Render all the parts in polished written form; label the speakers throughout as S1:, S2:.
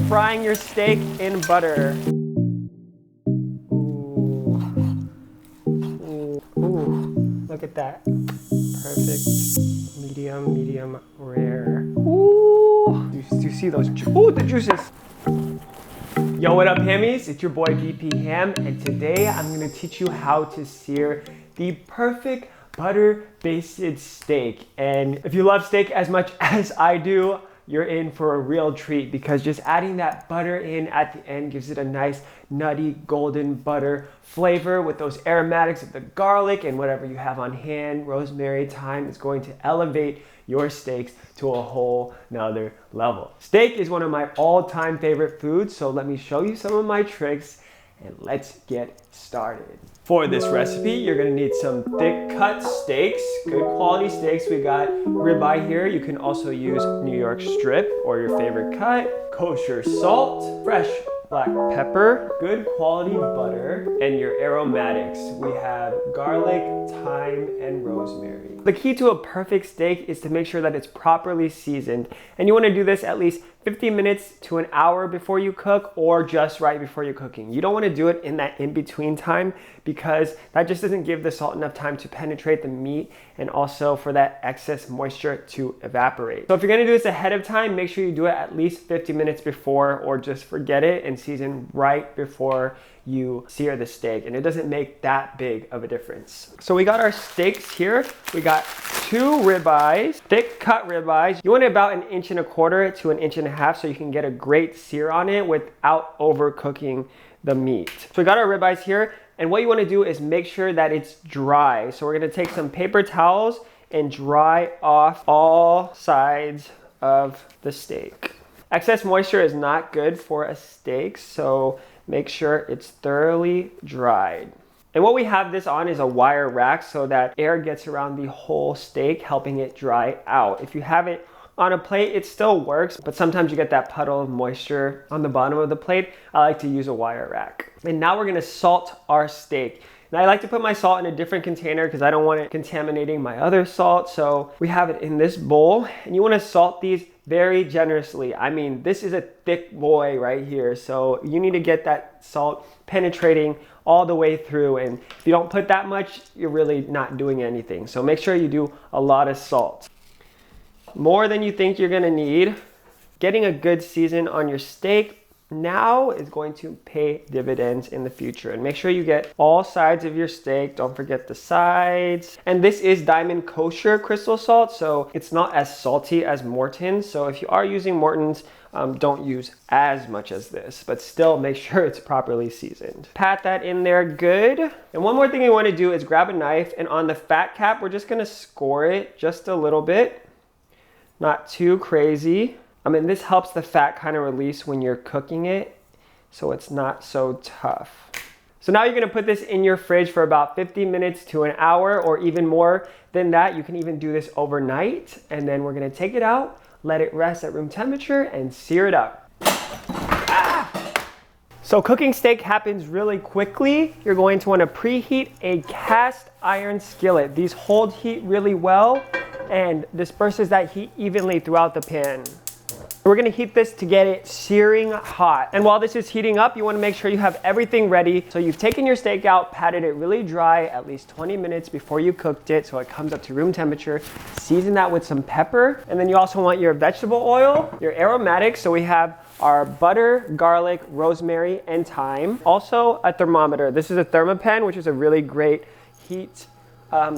S1: frying your steak in butter. Ooh, look at that. Perfect. Medium rare. Ooh, do you see those? Ooh, the juices. Yo, what up, hammies? It's your boy BP Ham, and today I'm gonna teach you how to sear the perfect butter-basted steak. And if you love steak as much as I do, you're in for a real treat, because just adding that butter in at the end gives it a nice nutty golden butter flavor with those aromatics of the garlic and whatever you have on hand. Rosemary, thyme is going to elevate your steaks to a whole nother level. Steak is one of my all-time favorite foods, so let me show you some of my tricks and let's get started. For this recipe, you're gonna need some thick cut steaks, good quality steaks. We got ribeye here. You can also use New York strip or your favorite cut, kosher salt, fresh black pepper, good quality butter, and your aromatics. We have garlic, thyme, and rosemary. The key to a perfect steak is to make sure that it's properly seasoned. And you wanna do this at least 15 minutes to an hour before you cook, or just right before you're cooking. You don't wanna do it in that in-between time, because that just doesn't give the salt enough time to penetrate the meat and also for that excess moisture to evaporate. So if you're gonna do this ahead of time, make sure you do it at least 50 minutes before, or just forget it and season right before you sear the steak, and it doesn't make that big of a difference. So we got our steaks here. We got 2 ribeyes, thick cut ribeyes. You want it about 1.25 inches to 1.5 inches so you can get a great sear on it without overcooking the meat. So we got our ribeyes here, and what you want to do is make sure that it's dry. So we're going to take some paper towels and dry off all sides of the steak. Excess moisture is not good for a steak, so make sure it's thoroughly dried. And what we have this on is a wire rack so that air gets around the whole steak, helping it dry out. If you have it on a plate, it still works, but sometimes you get that puddle of moisture on the bottom of the plate. I like to use a wire rack. And now we're gonna salt our steak. And I like to put my salt in a different container because I don't want it contaminating my other salt. So we have it in this bowl, and you wanna salt these very generously. I mean, this is a thick boy right here, so you need to get that salt penetrating all the way through, and if you don't put that much, you're really not doing anything. So make sure you do a lot of salt. More than you think you're gonna need. Getting a good season on your steak now is going to pay dividends in the future. And make sure you get all sides of your steak. Don't forget the sides. And this is Diamond Kosher crystal salt, so it's not as salty as Morton's. So if you are using Morton's, don't use as much as this, but still make sure it's properly seasoned. Pat that in there good. And one more thing you want to do is grab a knife, and on the fat cap, we're just gonna score it just a little bit. Not too crazy. I mean, this helps the fat kind of release when you're cooking it, so it's not so tough. So now you're gonna put this in your fridge for about 50 minutes to an hour, or even more than that. You can even do this overnight, and then we're gonna take it out, let it rest at room temperature, and sear it up. So cooking steak happens really quickly. You're going to wanna preheat a cast iron skillet. These hold heat really well and disperses that heat evenly throughout the pan. We're gonna heat this to get it searing hot. And while this is heating up, you wanna make sure you have everything ready. So you've taken your steak out, patted it really dry at least 20 minutes before you cooked it so it comes up to room temperature. Season that with some pepper. And then you also want your vegetable oil, your aromatics. So we have our butter, garlic, rosemary, and thyme. Also a thermometer. This is a Thermopen, which is a really great heat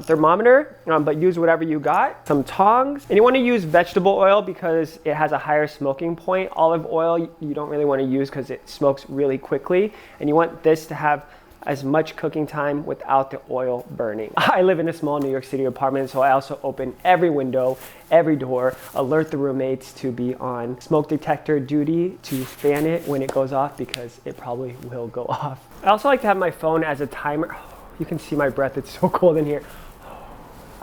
S1: thermometer, but use whatever you got. Some tongs, and you want to use vegetable oil because it has a higher smoking point. Olive oil you don't really want to use because it smokes really quickly, and you want this to have as much cooking time without the oil burning. I live in a small New York City apartment, so I also open every window, every door, alert the roommates to be on smoke detector duty to fan it when it goes off, because it probably will go off. I also like to have my phone as a timer. You can see my breath, it's so cold in here.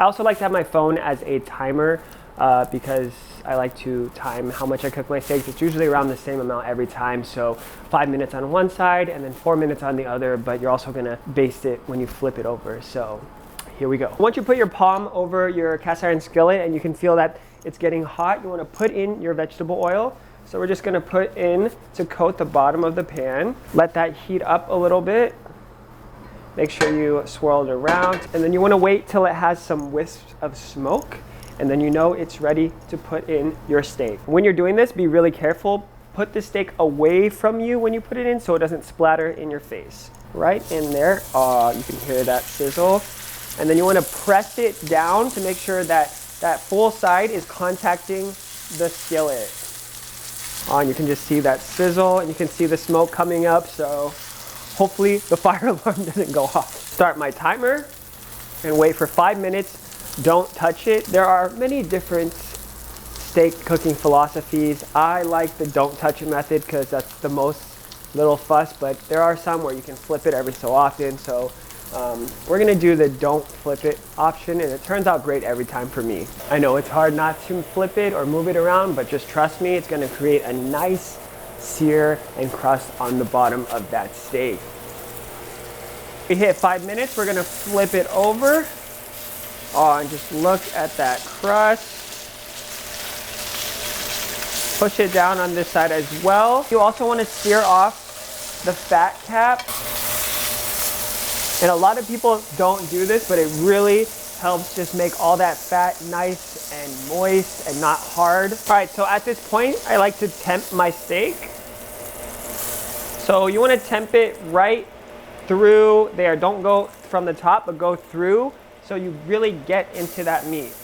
S1: I also like to have my phone as a timer because I like to time how much I cook my steaks. It's usually around the same amount every time. So 5 minutes on one side and then 4 minutes on the other, but you're also gonna baste it when you flip it over. So here we go. Once you put your palm over your cast iron skillet and you can feel that it's getting hot, you wanna put in your vegetable oil. So we're just gonna put in to coat the bottom of the pan. Let that heat up a little bit. Make sure you swirl it around. And then you wanna wait till it has some wisps of smoke. And then you know it's ready to put in your steak. When you're doing this, be really careful. Put the steak away from you when you put it in so it doesn't splatter in your face. Right in there, you can hear that sizzle. And then you wanna press it down to make sure that that full side is contacting the skillet. And you can just see that sizzle and you can see the smoke coming up, so hopefully the fire alarm doesn't go off. Start my timer and wait for 5 minutes. Don't touch it. There are many different steak cooking philosophies. I like the don't touch it method because that's the most little fuss, but there are some where you can flip it every so often. So we're gonna do the don't flip it option, and it turns out great every time for me. I know it's hard not to flip it or move it around, but just trust me, it's gonna create a nice sear and crust on the bottom of that steak. We hit 5 minutes, we're gonna flip it over. And just look at that crust. Push it down on this side as well. You also wanna sear off the fat cap. And a lot of people don't do this, but it really helps just make all that fat nice and moist and not hard. All right, so at this point, I like to temp my steak. So you wanna temp it right through there. Don't go from the top, but go through so you really get into that meat.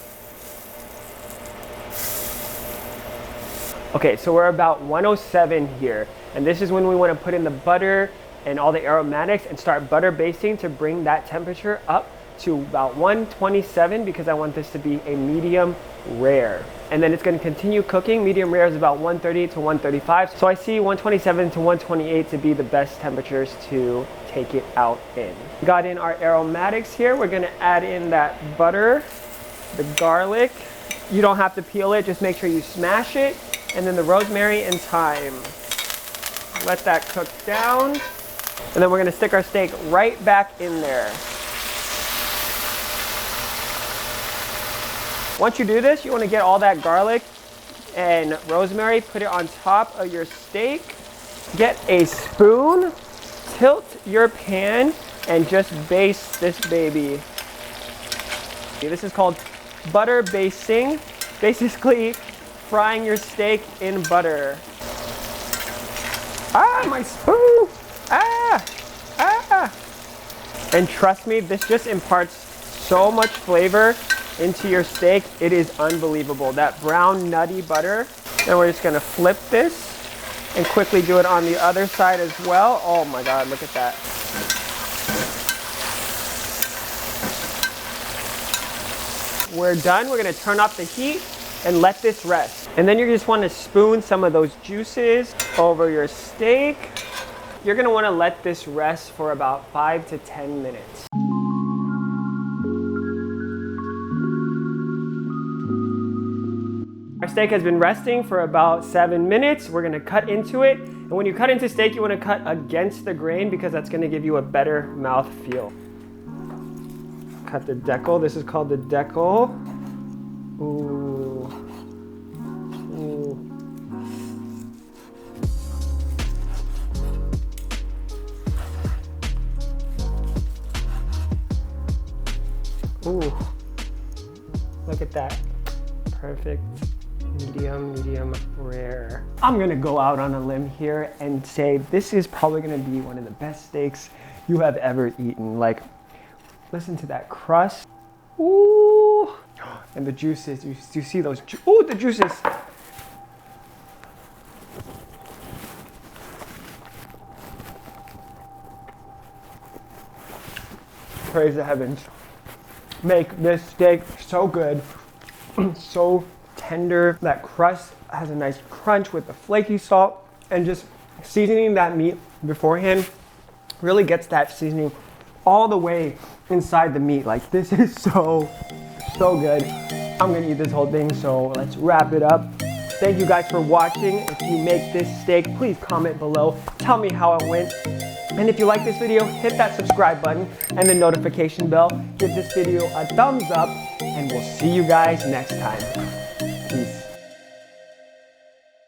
S1: Okay, so we're about 107 here. And this is when we wanna put in the butter and all the aromatics and start butter basting to bring that temperature up to about 127 because I want this to be a medium rare. And then it's gonna continue cooking. Medium rare is about 130 to 135. So I see 127 to 128 to be the best temperatures to take it out in. We got in our aromatics here. We're gonna add in that butter, the garlic. You don't have to peel it, just make sure you smash it. And then the rosemary and thyme. Let that cook down. And then we're gonna stick our steak right back in there. Once you do this, you wanna get all that garlic and rosemary, put it on top of your steak. Get a spoon, tilt your pan, and just baste this baby. This is called butter basting, basically frying your steak in butter. Ah, my spoon! Ah! Ah! And trust me, this just imparts so much flavor into your steak. It is unbelievable. That brown nutty butter. Then we're just gonna flip this and quickly do it on the other side as well. Oh my God, look at that. We're done. We're gonna turn off the heat and let this rest. And then you just wanna spoon some of those juices over your steak. You're gonna wanna let this rest for about 5 to 10 minutes. Our steak has been resting for about 7 minutes. We're gonna cut into it. And when you cut into steak, you wanna cut against the grain because that's gonna give you a better mouth feel. Cut the decal. This is called the decal. Ooh. Ooh. Ooh. Look at that. Perfect. Medium rare. I'm gonna go out on a limb here and say this is probably gonna be one of the best steaks you have ever eaten. Like, listen to that crust. Ooh. And the juices, you see those, ooh, the juices. Praise the heavens. Make this steak so good, so tender. That crust has a nice crunch with the flaky salt, and just seasoning that meat beforehand really gets that seasoning all the way inside the meat. Like, this is so good. I'm gonna eat this whole thing, so let's wrap it up. Thank you guys for watching. If you make this steak, please comment below. Tell me how it went. And if you like this video, hit that subscribe button and the notification bell. Give this video a thumbs up, and we'll see you guys next time.